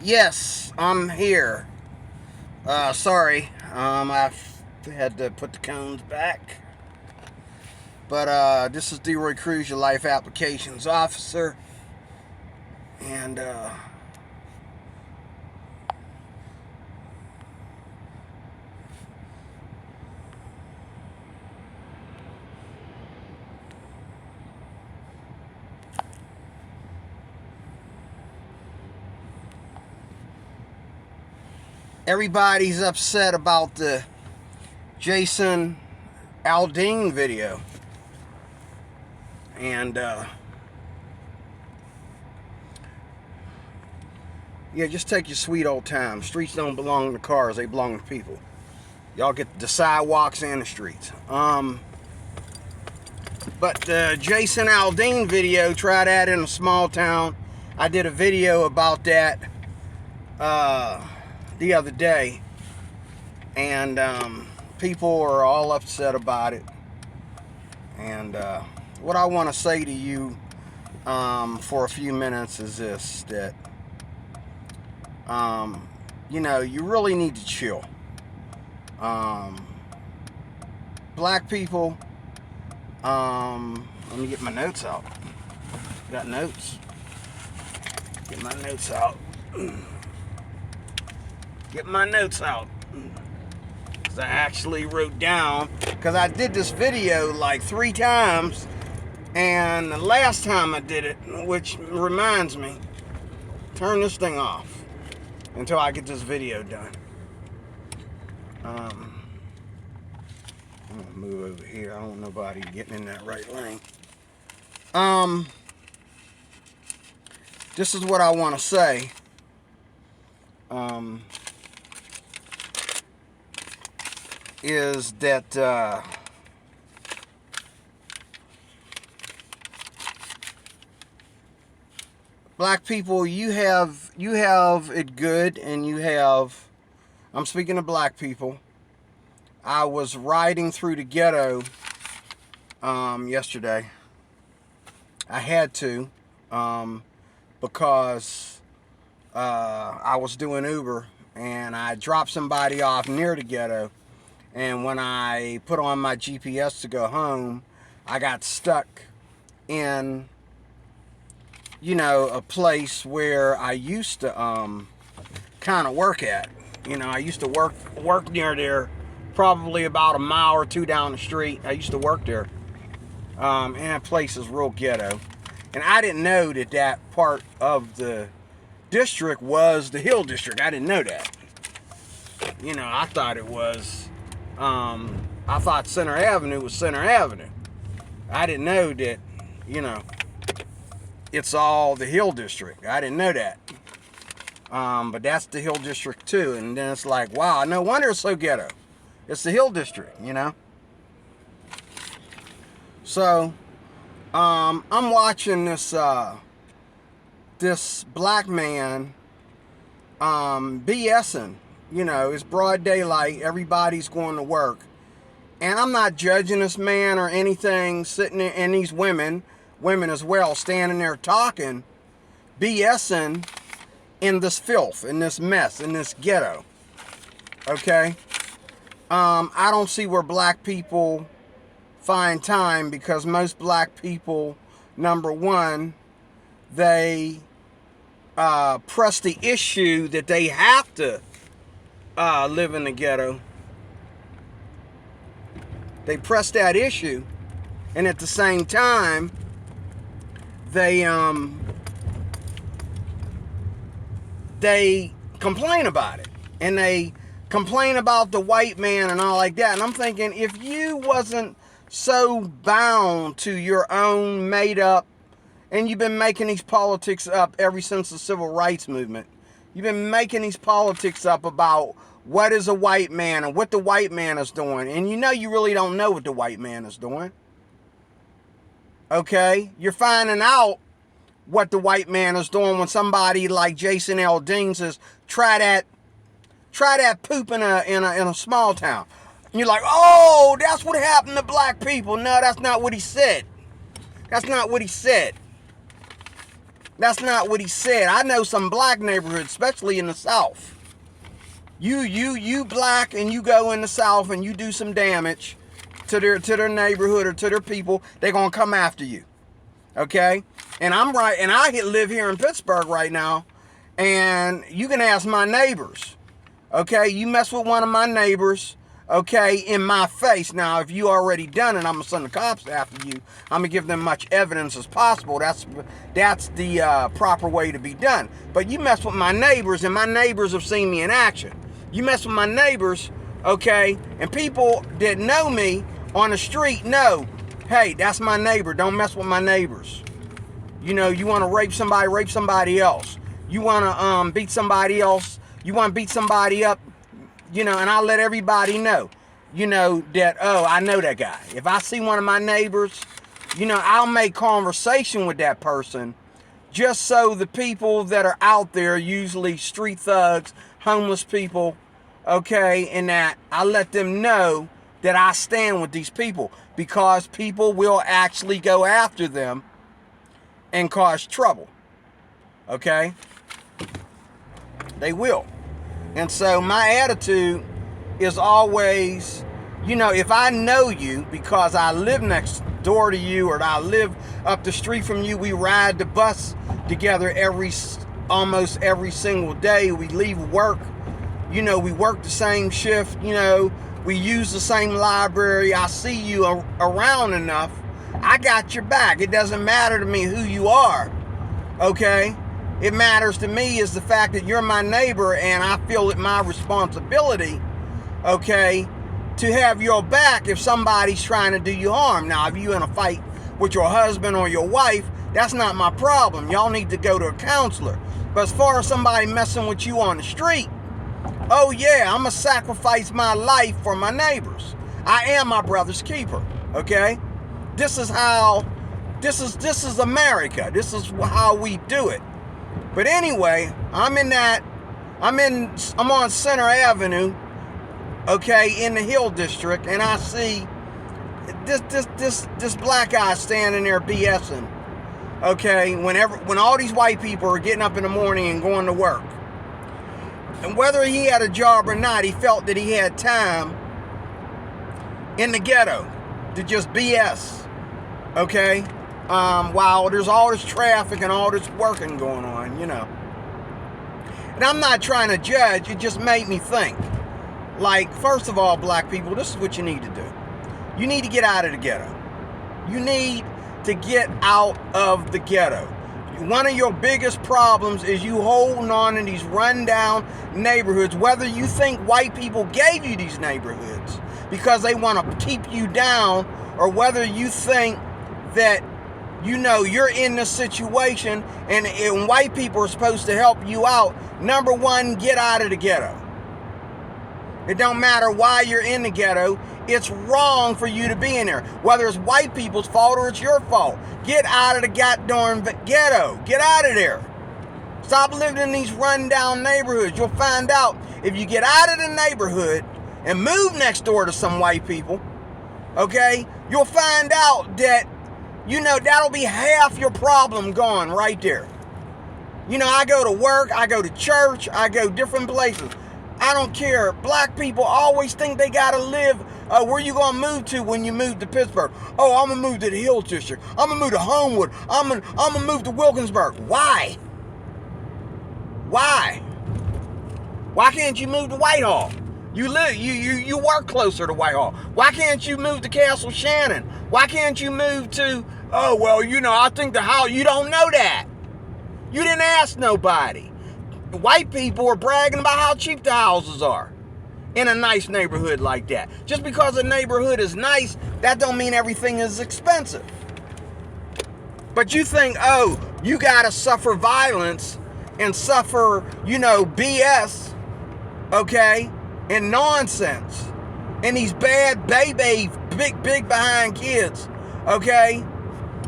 Yes, I'm here. Sorry, I've had to put the cones back. But this is Leroy Cruz, your life applications officer, and everybody's upset about the Jason Aldean video, and yeah, just take your sweet old time. Streets don't belong to cars; they belong to people. Y'all get the sidewalks and the streets. But the Jason Aldean video, try that in a small town. I did a video about that the other day, and people are all upset about it. And what I want to say to you for a few minutes is this: that you really need to chill. Black people. Let me get my notes out. Got notes. Get my notes out. Get my notes out. Because I actually wrote down, because I did this video like 3 times, and the last time I did it, which reminds me, turn this thing off until I get this video done. I'm gonna move over here. I don't want nobody getting in that right lane. This is what I want to say. Is that black people, you have it good, and you have. I'm speaking of black people. I was riding through the ghetto yesterday. I had to because I was doing Uber, and I dropped somebody off near the ghetto, and when I put on my GPS to go home, I got stuck in a place where I used to kind of work at. I used to work near there, probably about a mile or 2 down the street. I used to work there. And that place is real ghetto. And I didn't know that part of the district was the Hill District. I didn't know that. I thought it was, I thought Center Avenue was Center Avenue. I didn't know that, it's all the Hill District. I didn't know that. But that's the Hill District too. And then it's like, wow, no wonder it's so ghetto. It's the Hill District, So, I'm watching this black man BSing. It's broad daylight. Everybody's going to work. And I'm not judging this man or anything, sitting there, and these women as well, standing there talking, BSing in this filth, in this mess, in this ghetto. Okay? I don't see where black people find time, because most black people, number one, they press the issue that they have to live in the ghetto. They press that issue, and at the same time, they complain about it, and they complain about the white man and all like that. And I'm thinking, if you wasn't so bound to your own made up, and you've been making these politics up ever since the civil rights movement, you've been making these politics up about what is a white man and what the white man is doing, and you really don't know what the white man is doing. Okay? You're finding out what the white man is doing when somebody like Jason Aldean says, try that poop in a small town. And you're like, oh, that's what happened to black people. No, that's not what he said. That's not what he said. That's not what he said. I know some black neighborhoods, especially in the South. You black and you go in the South and you do some damage to their neighborhood or to their people, they're gonna come after you. Okay? And I live here in Pittsburgh right now, and you can ask my neighbors. Okay, you mess with one of my neighbors, okay, in my face. Now, if you already done it, I'm gonna send the cops after you. I'm gonna give them much evidence as possible. That's the proper way to be done. But you mess with my neighbors, and my neighbors have seen me in action. You mess with my neighbors, okay, and people that know me on the street know, hey, that's my neighbor. Don't mess with my neighbors. You know, you want to rape somebody else. You want to beat somebody else. You want to beat somebody up, you know, and I'll let everybody know, you know, that, oh, I know that guy. If I see one of my neighbors, you know, I'll make conversation with that person just so the people that are out there, usually street thugs, homeless people, okay, and that I let them know that I stand with these people, because people will actually go after them and cause trouble, okay? They will. And so my attitude is always, you know, if I know you because I live next door to you or I live up the street from you, we ride the bus together almost every single day. We leave work, you know, we work the same shift, you know, we use the same library. I see you around enough. I got your back. It doesn't matter to me who you are, okay? It matters to me is the fact that you're my neighbor, and I feel it my responsibility, okay, to have your back if somebody's trying to do you harm. Now, if you're in a fight with your husband or your wife, that's not my problem. Y'all need to go to a counselor. But as far as somebody messing with you on the street, oh yeah, I'm going to sacrifice my life for my neighbors. I am my brother's keeper, okay? This is America. This is how we do it. But anyway, I'm on Center Avenue, okay, in the Hill District, and I see this black guy standing there BSing, okay, when all these white people are getting up in the morning and going to work. And whether he had a job or not, he felt that he had time in the ghetto to just BS, okay? While there's all this traffic and all this working going on, you know. And I'm not trying to judge, it just made me think. Like, first of all, black people, this is what you need to do. You need to get out of the ghetto. You need to get out of the ghetto. One of your biggest problems is you holding on in these rundown neighborhoods, whether you think white people gave you these neighborhoods because they want to keep you down, or whether you think that, you know, you're in this situation and white people are supposed to help you out. Number one, get out of the ghetto. It don't matter why you're in the ghetto. It's wrong for you to be in there. Whether it's white people's fault or it's your fault. Get out of the goddamn ghetto. Get out of there. Stop living in these rundown neighborhoods. You'll find out if you get out of the neighborhood and move next door to some white people, okay, you'll find out that, you know, that'll be half your problem gone right there. You know, I go to work, I go to church, I go different places. I don't care. Black people always think they gotta live. Where you gonna move to when you move to Pittsburgh? Oh, I'm gonna move to the Hill District. I'm gonna move to Homewood. I'm gonna move to Wilkinsburg. Why? Why? Why can't you move to Whitehall? You work closer to Whitehall. Why can't you move to Castle Shannon? Why can't you move to, oh, well, you know, I think the house, you don't know that. You didn't ask nobody. White people are bragging about how cheap the houses are in a nice neighborhood like that. Just because a neighborhood is nice, that don't mean everything is expensive. But you think, oh, you gotta suffer violence and suffer, you know, BS, okay, and nonsense, and these bad baby, big behind kids, okay,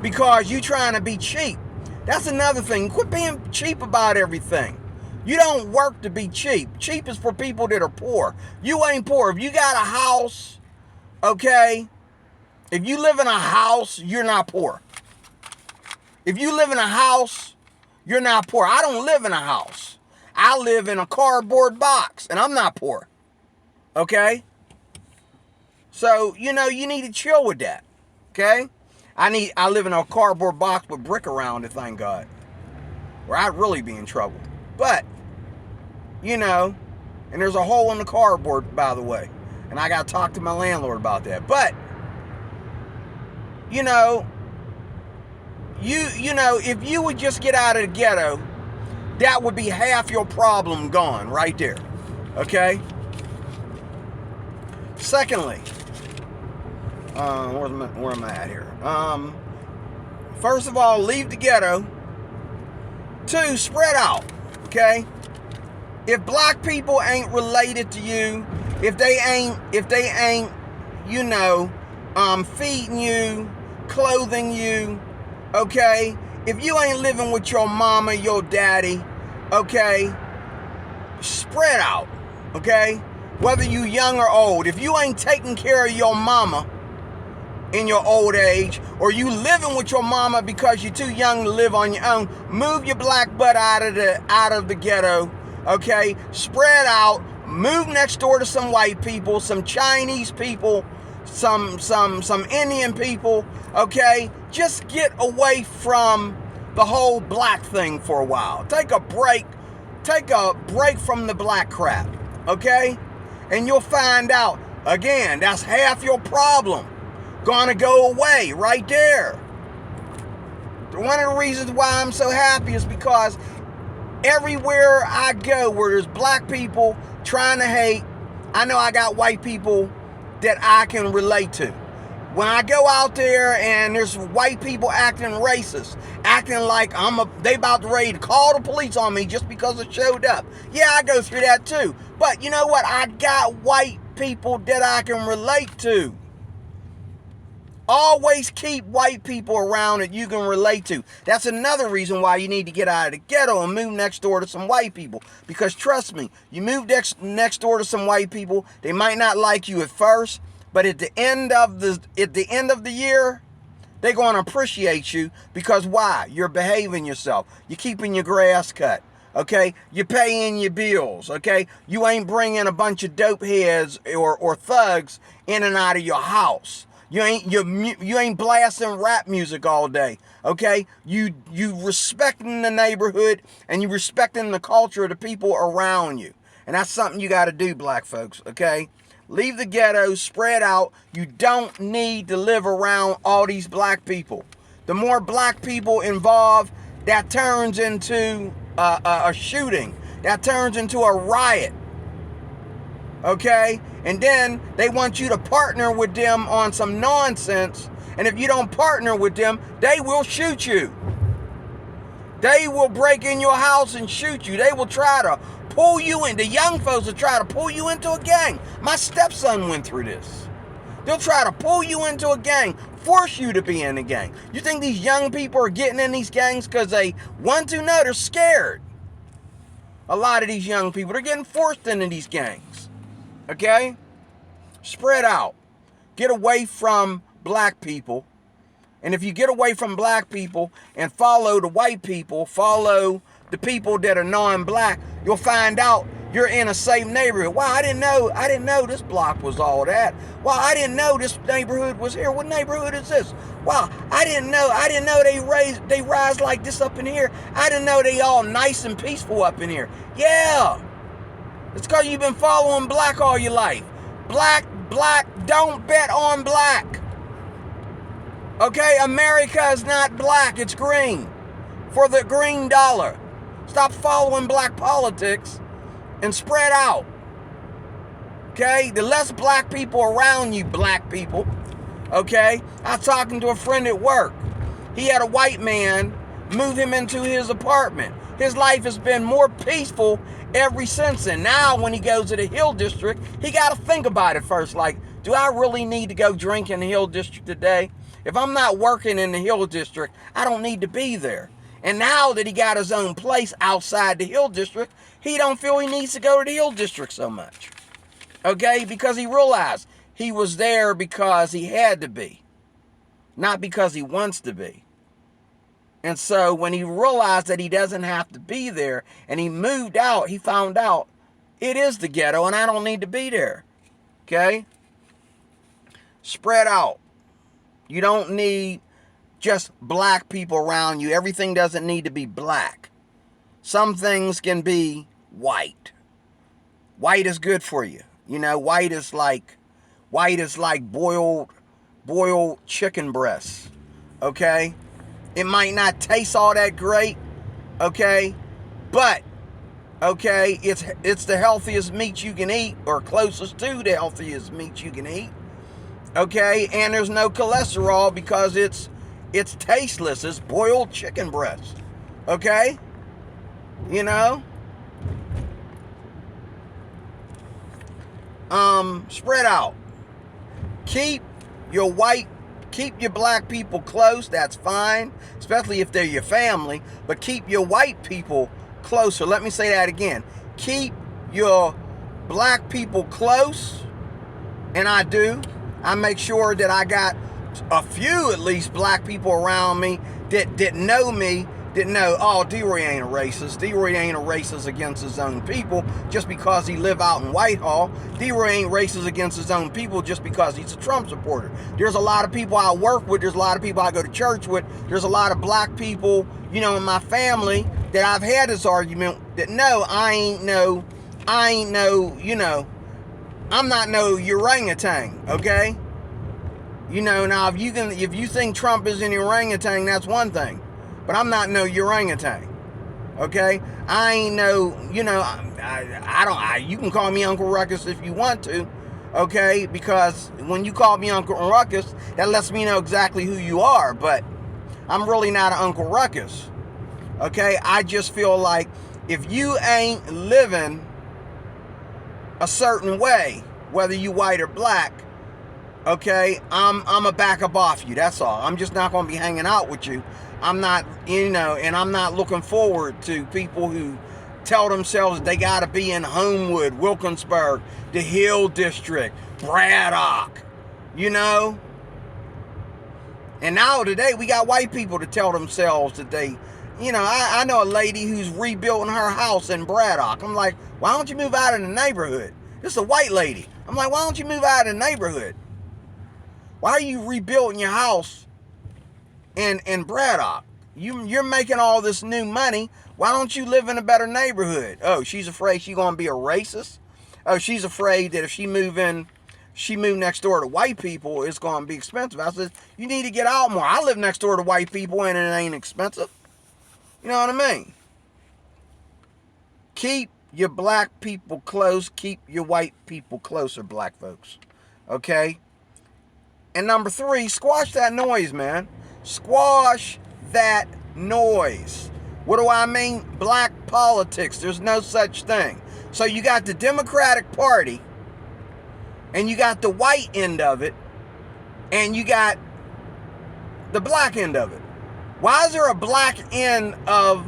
because you trying to be cheap. That's another thing. Quit being cheap about everything. You don't work to be cheap. Cheap is for people that are poor. You ain't poor. If you got a house, okay, if you live in a house, you're not poor. If you live in a house, You're not poor. I don't live in a house. I live in a cardboard box, and I'm not poor. Okay? So, you need to chill with that. Okay? I live in a cardboard box with brick around it, thank God. Or I'd really be in trouble. But, and there's a hole in the cardboard, by the way. And I got to talk to my landlord about that. But, if you would just get out of the ghetto, that would be half your problem gone right there. Okay? Secondly, where am I at here? First of all, leave the ghetto. 2, spread out. Okay? If black people ain't related to you, if they ain't, feeding you, clothing you, okay? If you ain't living with your mama, your daddy, okay? Spread out, okay? Whether you young or old, if you ain't taking care of your mama in your old age, or you living with your mama because you're too young to live on your own, move your black butt out of the ghetto, okay? Spread out, move next door to some white people, some Chinese people, some Indian people, okay? Just get away from the whole black thing for a while. Take a break from the black crap, okay? And you'll find out, again, that's half your problem gonna go away right there. One of the reasons why I'm so happy is because everywhere I go where there's black people trying to hate, I know I got white people that I can relate to. When I go out there and there's white people acting racist, acting like they about ready to call the police on me just because I showed up. Yeah, I go through that too. But you know what? I got white people that I can relate to. Always keep white people around that you can relate to. That's another reason why you need to get out of the ghetto and move next door to some white people. Because trust me, you move next door to some white people, they might not like you at first, but at the end of the year, they're going to appreciate you. Because why? You're behaving yourself. You're keeping your grass cut. Okay? You're paying your bills. Okay? You ain't bringing a bunch of dope heads or thugs in and out of your house. You ain't blasting rap music all day, okay? You respecting the neighborhood and you respecting the culture of the people around you. And that's something you got to do, black folks, okay? Leave the ghetto, spread out. You don't need to live around all these black people. The more black people involved, that turns into a shooting. That turns into a riot. Okay? And then they want you to partner with them on some nonsense. And if you don't partner with them, they will shoot you. They will break in your house and shoot you. They will try to pull you in. The young folks will try to pull you into a gang. My stepson went through this. They'll try to pull you into a gang, force you to be in a gang. You think these young people are getting in these gangs because they want to? No, they're scared. A lot of these young people, they're getting forced into these gangs. Okay? Spread out. Get away from black people. And if you get away from black people and follow the white people, follow the people that are non-black, you'll find out you're in a safe neighborhood. Wow, I didn't know this block was all that. Wow, I didn't know this neighborhood was here. What neighborhood is this? Wow, I didn't know they rise like this up in here. I didn't know they all nice and peaceful up in here. Yeah. It's because you've been following black all your life. Black, don't bet on black. Okay, America is not black, it's green. For the green dollar. Stop following black politics and spread out. Okay, the less black people around you, black people. Okay, I was talking to a friend at work. He had a white man move him into his apartment. His life has been more peaceful ever since. And now when he goes to the Hill District, he got to think about it first. Like, do I really need to go drink in the Hill District today? If I'm not working in the Hill District, I don't need to be there. And now that he got his own place outside the Hill District, he don't feel he needs to go to the Hill District so much. Okay? Because he realized he was there because he had to be. Not because he wants to be. And so when he realized that he doesn't have to be there and he moved out, he found out it is the ghetto and I don't need to be there. Okay? Spread out. You don't need just black people around you. Everything doesn't need to be black. Some things can be white. White is good for you. You know, white is like boiled chicken breasts. Okay? It might not taste all that great, okay? But, okay, it's the healthiest meat you can eat, or closest to the healthiest meat you can eat. Okay? And there's no cholesterol because it's tasteless. It's boiled chicken breast. Okay? You know? Spread out. Keep your black people close, that's fine, especially if they're your family, but keep your white people closer. Let me say that again. Keep your black people close, and I do. I make sure that I got a few, at least, black people around me that know me, that know, oh, D-Roy ain't a racist. D-Roy ain't a racist against his own people just because he live out in Whitehall. D-Roy ain't racist against his own people just because he's a Trump supporter. There's a lot of people I work with. There's a lot of people I go to church with. There's a lot of black people, you know, in my family that I've had this argument that no, I ain't no, you know, I'm not no orangutan, okay? You know, now if you think Trump is an orangutan, that's one thing. But I'm not no orangutan, okay? I ain't no, you know, you can call me Uncle Ruckus if you want to, okay? Because when you call me Uncle Ruckus, that lets me know exactly who you are, but I'm really not an Uncle Ruckus, okay? I just feel like if you ain't living a certain way, whether you white or black, okay, I'm a back up off you, that's all. I'm just not going to be hanging out with you. I'm not, you know, and I'm not looking forward to people who tell themselves they got to be in Homewood, Wilkinsburg, the Hill District, Braddock, you know. And now today we got white people to tell themselves that they, you know, I know a lady who's rebuilding her house in Braddock. I'm like, why don't you move out of the neighborhood? This is a white lady. I'm like, why don't you move out of the neighborhood? Why are you rebuilding your house in Braddock? You're making all this new money. Why don't you live in a better neighborhood? Oh, she's afraid she's going to be a racist. Oh, she's afraid that if she move next door to white people, it's going to be expensive. I said, you need to get out more. I live next door to white people and it ain't expensive. You know what I mean? Keep your black people close. Keep your white people closer, black folks. Okay? And number 3, squash that noise, man. Squash that noise. What do I mean? Black politics. There's no such thing. So you got the Democratic Party, and you got the white end of it, and you got the black end of it. Why is there a black end of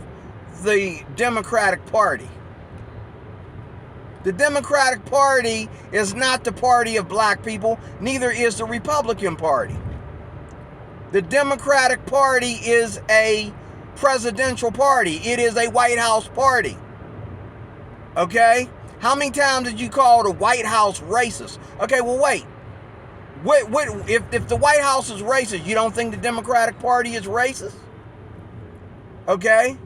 the Democratic Party? The Democratic Party is not the party of black people, neither is the Republican Party. The Democratic Party is a presidential party. It is a White House party. Okay? How many times did you call the White House racist? Okay, well, wait. If the White House is racist, you don't think the Democratic Party is racist? Okay?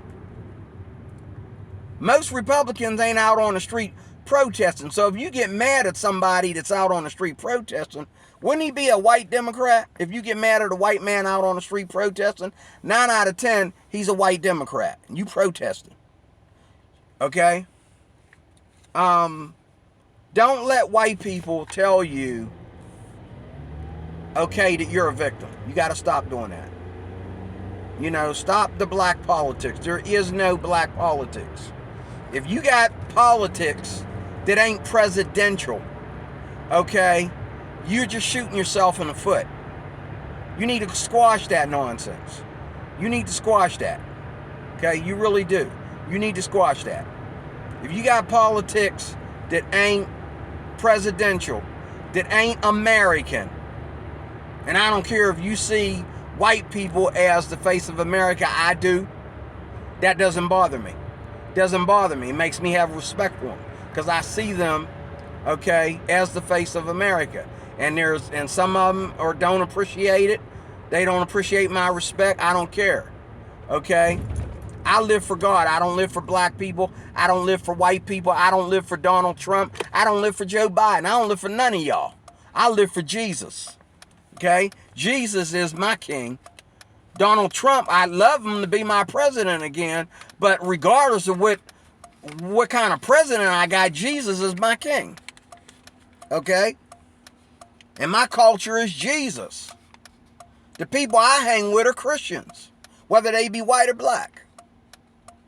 Most Republicans ain't out on the street protesting. So if you get mad at somebody that's out on the street protesting, wouldn't he be a white Democrat? If you get mad at a white man out on the street protesting, 9 out of 10, he's a white Democrat. You protesting. Okay? Don't let white people tell you, okay, that you're a victim. You got to stop doing that. You know, stop the black politics. There is no black politics. If you got politics that ain't presidential, okay, you're just shooting yourself in the foot. You need to squash that nonsense. You need to squash that. Okay, you really do. You need to squash that. If you got politics that ain't presidential, that ain't American, and I don't care if you see white people as the face of America. I do. That doesn't bother me. Doesn't bother me. It makes me have respect for them because I see them, okay, as the face of America. And some of them don't appreciate it. They don't appreciate my respect. I don't care. Okay? I live for God. I don't live for black people. I don't live for white people. I don't live for Donald Trump. I don't live for Joe Biden. I don't live for none of y'all. I live for Jesus. Okay? Jesus is my king. Donald Trump, I love him to be my president again, but regardless of what kind of president I got, Jesus is my king. Okay? And my culture is Jesus. The people I hang with are Christians, whether they be white or black.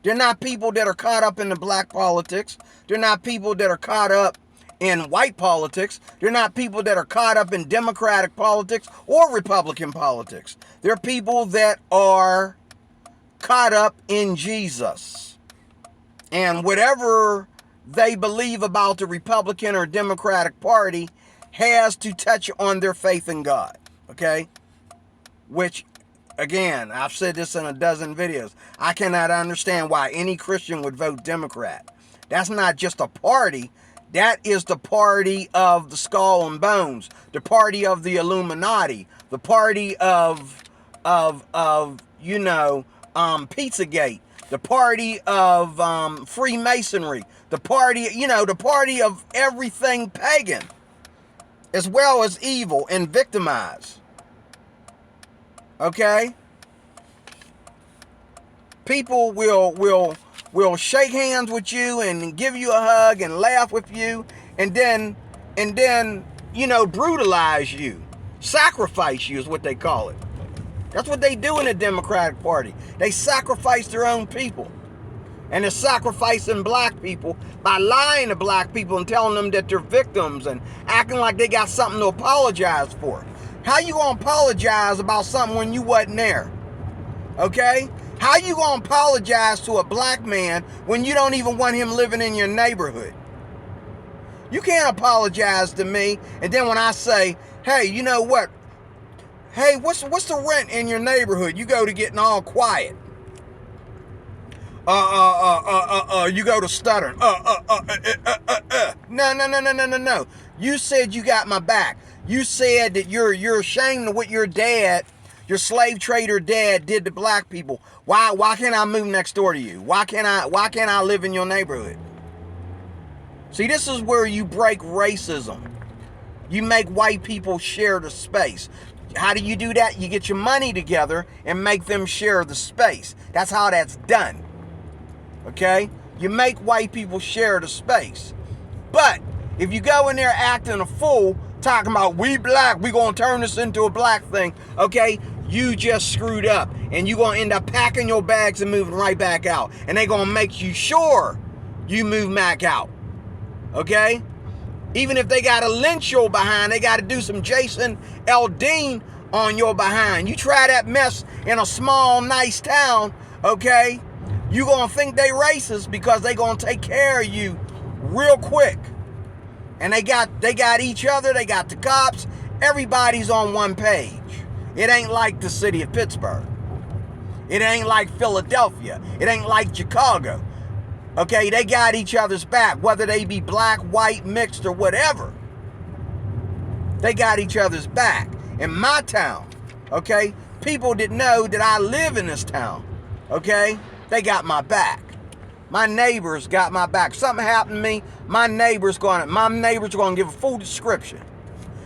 They're not people that are caught up in the black politics. They're not people that are caught up in white politics. They're not people that are caught up in Democratic politics or Republican politics. They're people that are caught up in Jesus. And whatever they believe about the Republican or Democratic Party has to touch on their faith in God. Okay? Which, again, I've said this in a dozen videos. I cannot understand why any Christian would vote Democrat. That's not just a party. That is the party of the skull and bones, the party of the Illuminati, the party of Pizzagate, the party of Freemasonry, the party of everything pagan, as well as evil and victimized. Okay? People will shake hands with you and give you a hug and laugh with you and then brutalize you. Sacrifice you is what they call it. That's what they do in the Democratic Party. They sacrifice their own people. And they're sacrificing black people by lying to black people and telling them that they're victims and acting like they got something to apologize for. How you gonna apologize about something when you wasn't there? Okay? How you gonna apologize to a black man when you don't even want him living in your neighborhood? You can't apologize to me, and then when I say, hey, you know what? Hey, what's the rent in your neighborhood? You go to getting all quiet. You go to stuttering. No. You said you got my back. You said that you're ashamed of what your slave trader dad did to black people. Why can't I move next door to you? Why can't I live in your neighborhood? See, this is where you break racism. You make white people share the space. How do you do that? You get your money together and make them share the space. That's how that's done. Okay? You make white people share the space. But if you go in there acting a fool, talking about we black, we gonna turn this into a black thing, okay? You just screwed up. And you gonna end up packing your bags and moving right back out. And they gonna make you sure you move back out. Okay? Even if they gotta lynch your behind, they gotta do some Jason Aldean on your behind. You try that mess in a small, nice town, okay? You gonna think they racist because they gonna take care of you real quick. And they got each other, they got the cops, everybody's on one page. It ain't like the city of Pittsburgh. It ain't like Philadelphia. It ain't like Chicago. Okay, they got each other's back, whether they be black, white, mixed, or whatever. They got each other's back. In my town, okay, people that know that I live in this town, okay, they got my back. My neighbors got my back. Something happened to me, my neighbors gonna give a full description.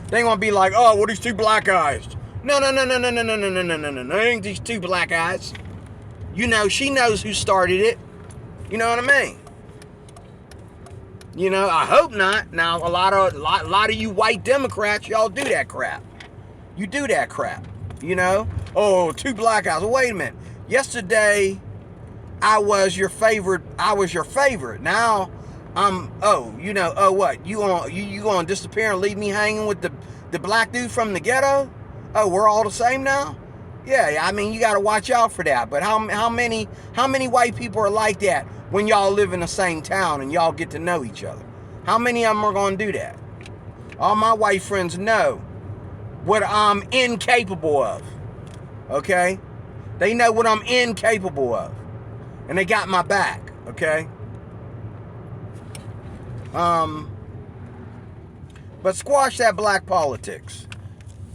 They gonna be like, oh, well, these two black guys. No. They ain't these two black guys. You know, she knows who started it. You know what I mean? You know, I hope not. Now, a lot of you white Democrats, y'all do that crap. You do that crap. You know? Oh, two black guys. Well, wait a minute. Yesterday, I was your favorite. Now, what? You gonna disappear and leave me hanging with the black dude from the ghetto? Oh, we're all the same now? Yeah, I mean, you got to watch out for that. But how many white people are like that when y'all live in the same town and y'all get to know each other? How many of them are going to do that? All my white friends know what I'm incapable of. Okay? They know what I'm incapable of. And they got my back. Okay? But squash that black politics.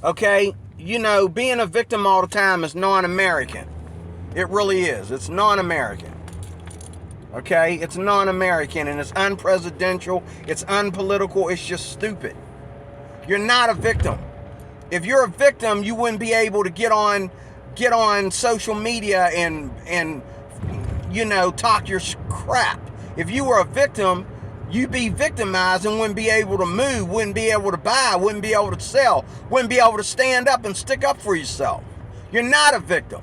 Okay? You know, being a victim all the time is non-American. It really is. It's non-American. Okay? It's non-American and it's unpresidential. It's unpolitical. It's just stupid. You're not a victim. If you're a victim, you wouldn't be able to get on social media and you know, talk your crap. If you were a victim, you'd be victimized and wouldn't be able to move, wouldn't be able to buy, wouldn't be able to sell, wouldn't be able to stand up and stick up for yourself. You're not a victim.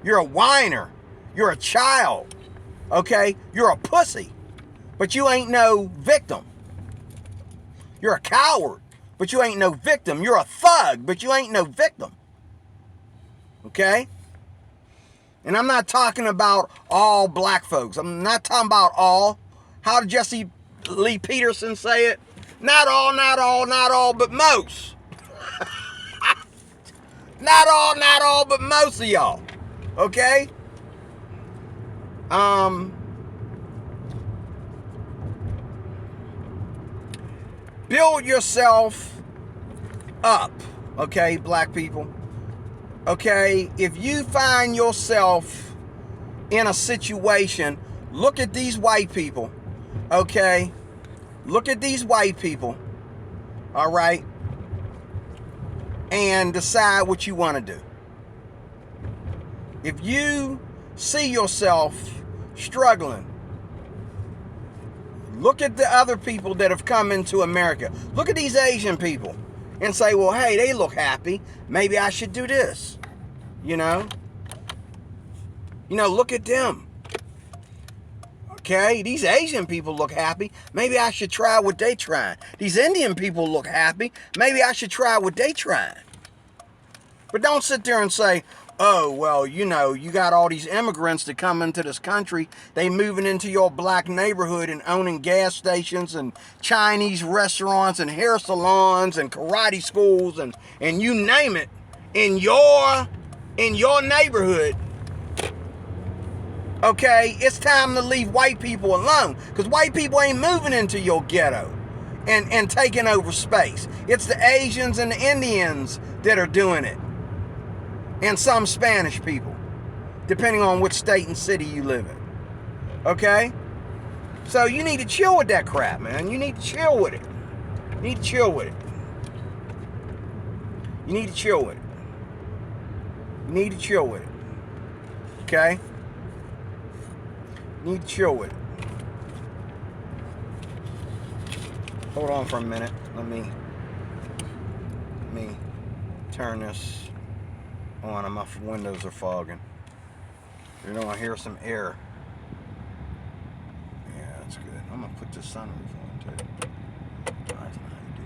You're a whiner. You're a child. Okay? You're a pussy. But you ain't no victim. You're a coward, but you ain't no victim. You're a thug, but you ain't no victim. Okay? And I'm not talking about all black folks. I'm not talking about all. How did Jesse Lee Peterson say it? Not all, not all, not all, but most. Not all, but most of y'all. Okay? Build yourself up. Okay, black people? Okay, if you find yourself in a situation, look at these white people, okay? Look at these white people, all right? And decide what you want to do. If you see yourself struggling, look at the other people that have come into America. Look at these Asian people and say, well, hey, they look happy. Maybe I should do this. You know, look at them. Okay, these Asian people look happy. Maybe I should try what they trying. These Indian people look happy. Maybe I should try what they trying. But don't sit there and say, oh, well, you know, you got all these immigrants that come into this country. They moving into your black neighborhood and owning gas stations and Chinese restaurants and hair salons and karate schools and you name it in your neighborhood. Okay, it's time to leave white people alone, because white people ain't moving into your ghetto and taking over space. It's the Asians and the Indians that are doing it, and some Spanish people, depending on which state and city you live in. Okay, so you need to chill with that crap, man. You need to chill with it. You need to chill with it. You need to chill with it. You need to chill with it. Okay? You need to chill with it. Hold on for a minute. Let me turn this on. My windows are fogging. You're going to hear some air. Yeah, that's good. I'm going to put the sunroof on too. That's not how you do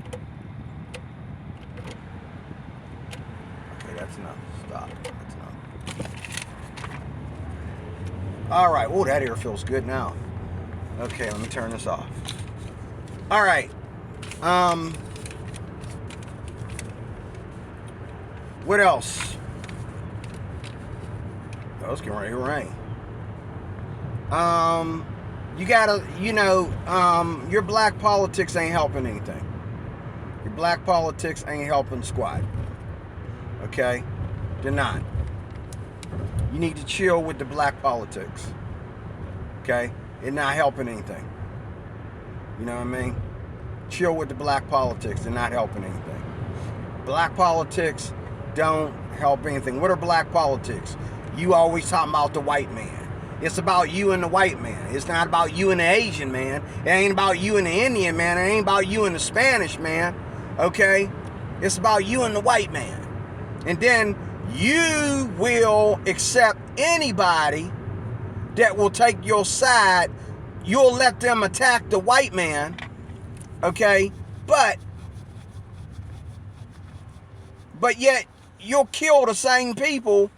that. Okay, that's enough. Stop. That's enough. Alright, oh, that air feels good now. Okay, let me turn this off. Alright. What else? Oh, it's getting ready to rain. You gotta, your black politics ain't helping anything. Your black politics ain't helping squat. Okay? They're not. You need to chill with the black politics. Okay? It's not helping anything. You know what I mean? Chill with the black politics. They're not helping anything. Black politics don't help anything. What are black politics? You always talking about the white man. It's about you and the white man. It's not about you and the Asian man. It ain't about you and the Indian man. It ain't about you and the Spanish man. Okay? It's about you and the white man. And then you will accept anybody that will take your side. You'll let them attack the white man. Okay? But yet you'll kill the same people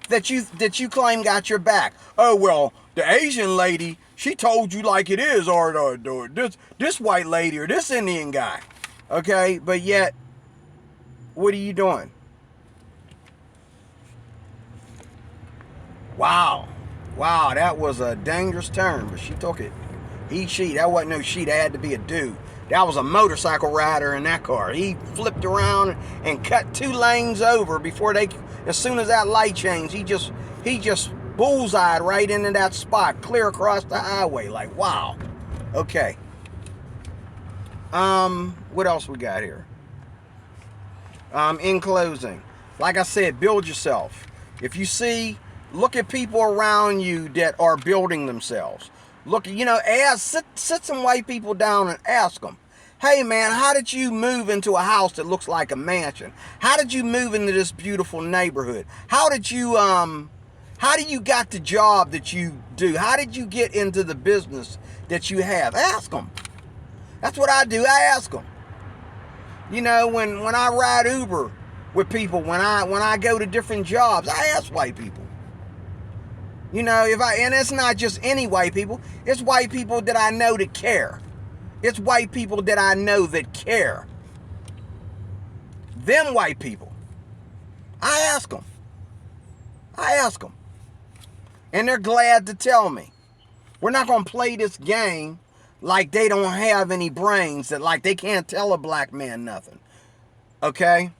that you claim got your back. Oh, well, the Asian lady, she told you like it is, or this white lady or this Indian guy. Okay? But yet, what are you doing? Wow. Wow, that was a dangerous turn, but she took it. That wasn't no she, that had to be a dude. That was a motorcycle rider in that car. He flipped around and cut 2 lanes over before as soon as that light changed, he just bullseyed right into that spot, clear across the highway. Like, wow. Okay. What else we got here? In closing, like I said, build yourself. If you look at people around you that are building themselves. Sit some white people down and ask them, hey man, how did you move into a house that looks like a mansion? How did you move into this beautiful neighborhood? How do you got the job that you do? How did you get into the business that you have? Ask them. That's what I do. I ask them. When I ride Uber with people, when I go to different jobs, I ask white people. And it's not just any white people. It's white people that I know that care. It's white people that I know that care. Them white people. I ask them. And they're glad to tell me. We're not going to play this game like they don't have any brains, that like they can't tell a black man nothing. Okay?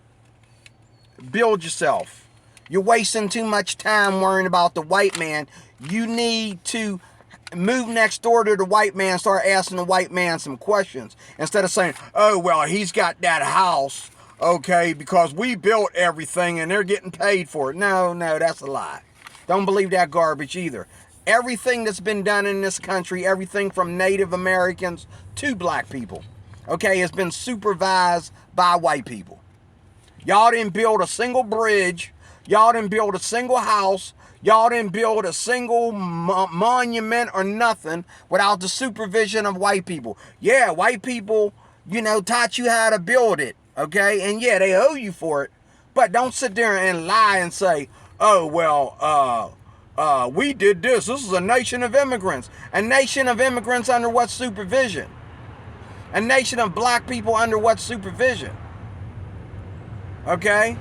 Build yourself. You're wasting too much time worrying about the white man. You need to move next door to the white man, start asking the white man some questions. Instead of saying, oh, well, he's got that house, okay, because we built everything and they're getting paid for it. No, that's a lie. Don't believe that garbage either. Everything that's been done in this country, everything from Native Americans to black people, okay, has been supervised by white people. Y'all didn't build a single bridge. Y'all didn't build a single house. Y'all didn't build a single monument or nothing without the supervision of white people. Yeah, white people, taught you how to build it, okay? And yeah, they owe you for it. But don't sit there and lie and say, oh, well, we did this. This is a nation of immigrants. A nation of immigrants under what supervision? A nation of black people under what supervision? Okay?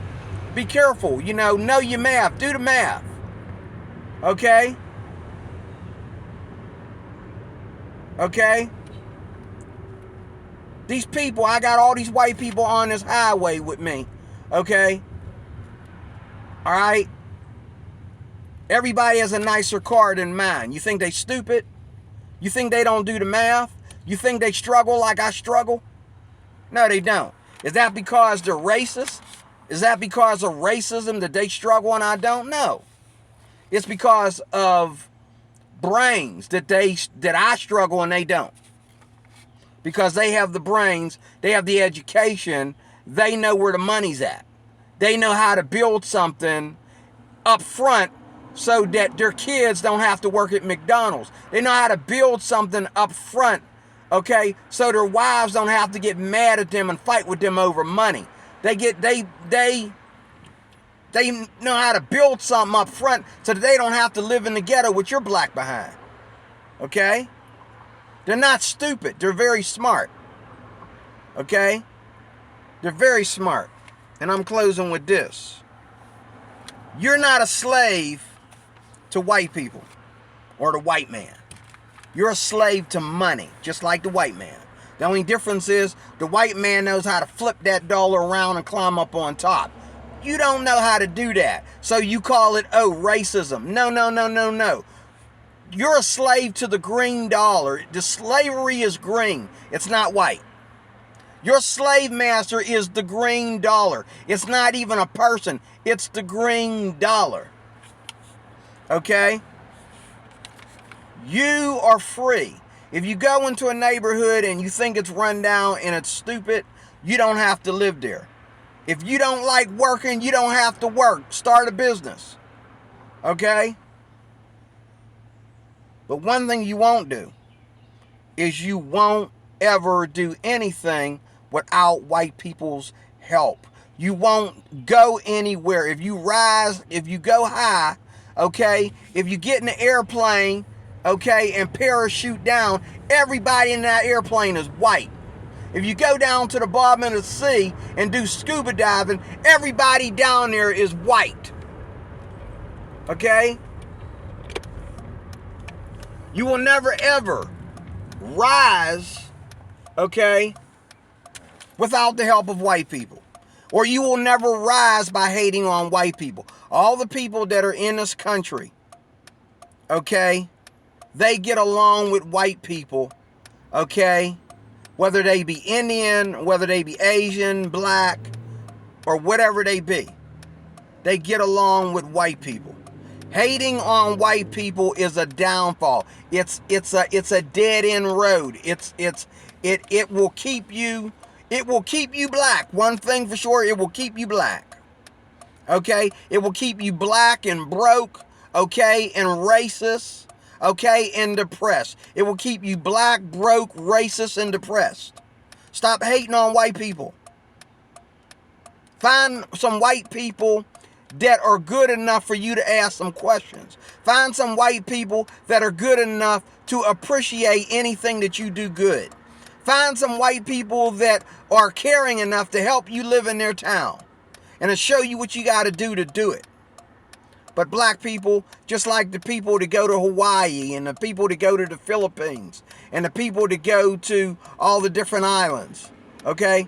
Be careful. Know your math. Do the math. Okay? Okay? These people, I got all these white people on this highway with me. Okay? Alright? Everybody has a nicer car than mine. You think they stupid? You think they don't do the math? You think they struggle like I struggle? No, they don't. Is that because they're racist? Is that because of racism that they struggle and I don't? No. It's because of brains that I struggle and they don't. Because they have the brains, they have the education, they know where the money's at. They know how to build something up front so that their kids don't have to work at McDonald's. They know how to build something up front, okay, so their wives don't have to get mad at them and fight with them over money. They know how to build something up front so that they don't have to live in the ghetto with your black behind. Okay? They're not stupid. They're very smart. Okay? They're very smart. And I'm closing with this. You're not a slave to white people or the white man. You're a slave to money, just like the white man. The only difference is the white man knows how to flip that dollar around and climb up on top. You don't know how to do that. So you call it, racism. No. You're a slave to the green dollar. The slavery is green. It's not white. Your slave master is the green dollar. It's not even a person. It's the green dollar. Okay? You are free. If you go into a neighborhood and you think it's run down and it's stupid, you don't have to live there. If you don't like working, you don't have to work. Start a business. Okay? But one thing you won't do is you won't ever do anything without white people's help. You won't go anywhere. If you go high, okay, if you get in an airplane, okay, and parachute down, everybody in that airplane is white. If you go down to the bottom of the sea and do scuba diving, everybody down there is white. Okay? You will never ever rise, okay, without the help of white people. Or you will never rise by hating on white people. All the people that are in this country, okay, they get along with white people, okay, whether they be Indian, whether they be Asian, black, or whatever they be. They get along with white people. Hating on white people is a downfall. It's a dead end road. It will keep you black. One thing for sure, it will keep you black. Okay? It will keep you black and broke, okay, and racist, okay, and depressed. It will keep you black, broke, racist, and depressed. Stop hating on white people. Find some white people that are good enough for you to ask some questions. Find some white people that are good enough to appreciate anything that you do good. Find some white people that are caring enough to help you live in their town and to show you what you got to do it. But black people, just like the people that go to Hawaii and the people that go to the Philippines and the people that go to all the different islands, okay?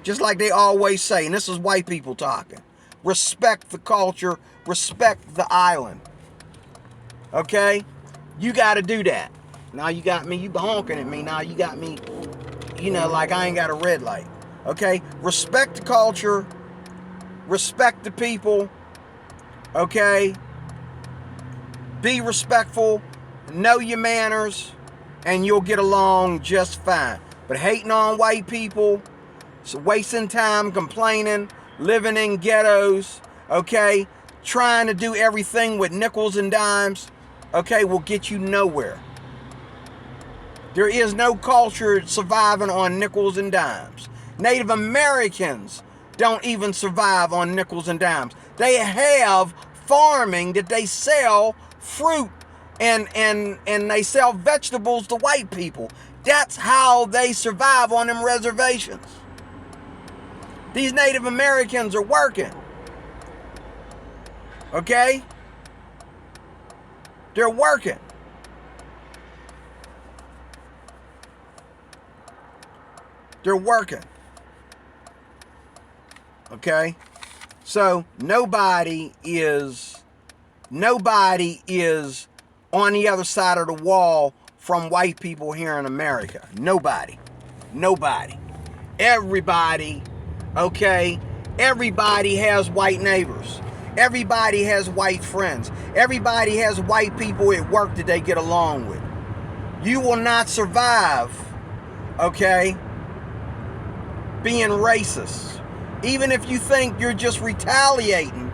Just like they always say, and this is white people talking, respect the culture, respect the island, okay? You got to do that. Now you got me, you honking at me, now you got me, like I ain't got a red light, okay? Respect the culture, respect the people, okay? Be respectful, know your manners, and you'll get along just fine. But hating on white people, wasting time complaining, living in ghettos, okay, trying to do everything with nickels and dimes, okay, will get you nowhere. There is no culture surviving on nickels and dimes. Native Americans don't even survive on nickels and dimes. They have farming that they sell fruit and they sell vegetables to white people. That's how they survive on them reservations. These Native Americans are working. Okay? They're working. They're working. Okay? So nobody is on the other side of the wall from white people here in America. Nobody. Everybody, okay? Everybody has white neighbors. Everybody has white friends. Everybody has white people at work that they get along with. You will not survive, okay, being racist. Even if you think you're just retaliating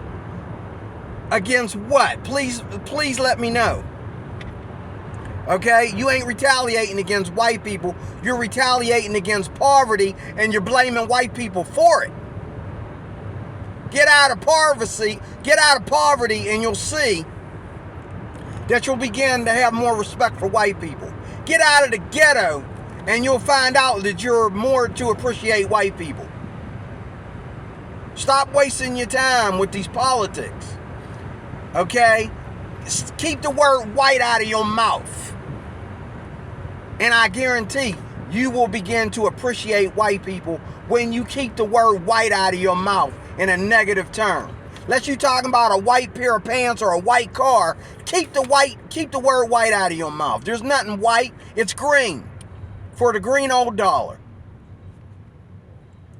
against what? Please let me know. Okay? You ain't retaliating against white people. You're retaliating against poverty, and you're blaming white people for it. Get out of poverty, and you'll see that you'll begin to have more respect for white people. Get out of the ghetto, and you'll find out that you're more to appreciate white people. Stop wasting your time with these politics. Okay? Keep the word white out of your mouth. And I guarantee you will begin to appreciate white people when you keep the word white out of your mouth in a negative term. Unless you talking about a white pair of pants or a white car, keep the word white out of your mouth. There's nothing white. It's green for the green old dollar.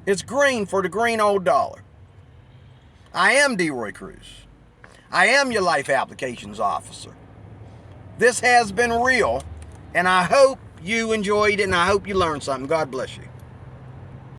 It's green for the green old dollar. I am DeRoy Cruz. I am your life applications officer. This has been real, and I hope you enjoyed it, and I hope you learned something. God bless you.